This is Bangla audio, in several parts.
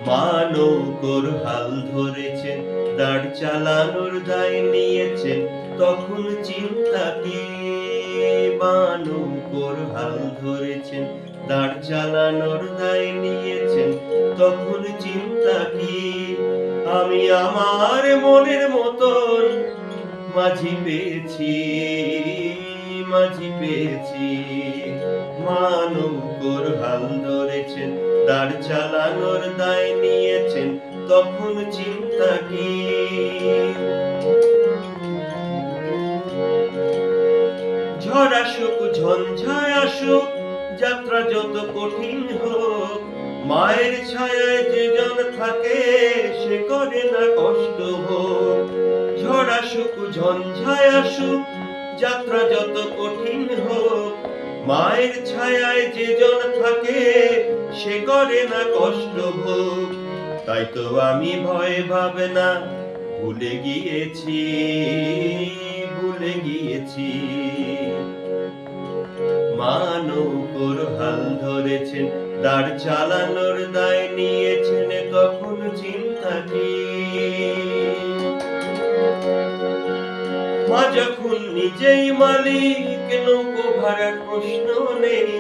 মা নৌকোর হাল ধরেছেন, দাঁড় চালানোর দায় নিয়েছেন, তখন চিন্তা কি? মা নৌকোর হাল ধরেছেন, দাঁড় চালানোর দায় নিয়েছেন, তখন চিন্তা কি? আমি আমার মনের মতন মাঝি পেয়েছি, মাঝি পেয়েছি। মা নৌকোর হাল ধরেছেন, দাঁড় চালানোর দায় নিয়েছেন, তখন চিন্তা কি? ঝড় আসুক, ঝঞ্ঝায় আসুক, যাত্রা যত কঠিন হোক, মায়ের ছায়ায় যে জন থাকে সে করে না কষ্ট হোক। ঝড় আসুক, ঝঞ্ঝায় আসুক, যাত্রা যত কঠিন হোক, মায়ের ছায়ায় যে জন থাকে সে করে না কষ্ট ভোগ। তাই তো আমি ভয় ভাবনা ভুলে গিয়েছি, ভুলে গিয়েছি। মা নৌকোর হাল ধরেছেন, দাঁড় চালানোর দায় নিয়েছেন, তখন চিন্তা কি? মা যখন নিজেই মালিক, নৌকো ভাড়ার প্রশ্ন নেই।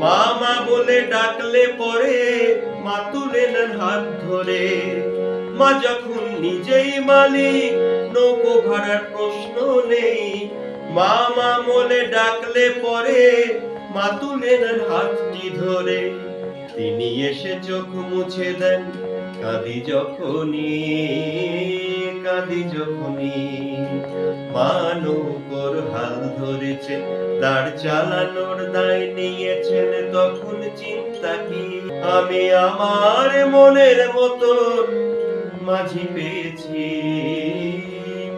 মা মা বলে ডাকলে পরে মা তুলে নেন হাত ধরে। মা যখন নিজেই মালিক, নৌকো ভাড়ার প্রশ্ন নেই। মা মা বলে ডাকলে পরে মা তুলে নেন হাতটি ধরে। তিনি এসে চোখ মুছে দেন, কাঁদি যখনই, কাঁদি যখনই। মা নৌকোর হাল ধরেছেন, দাঁড় চালানোর দায় নিয়েছেন, তখন চিন্তা কি? আমি আমার মনের মতন মাঝি পেয়েছি,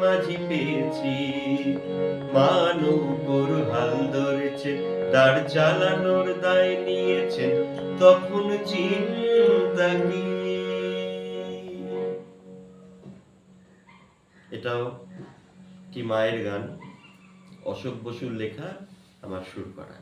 মাঝি পেয়েছি। মা নৌকোর হাল ধরেছেন, দাঁড় চালানোর দায় নিয়েছেন, তখন চিন্তা কি? এটাও কি মায়ের গান, অশোক বসুর লেখা, আমার সুর করা।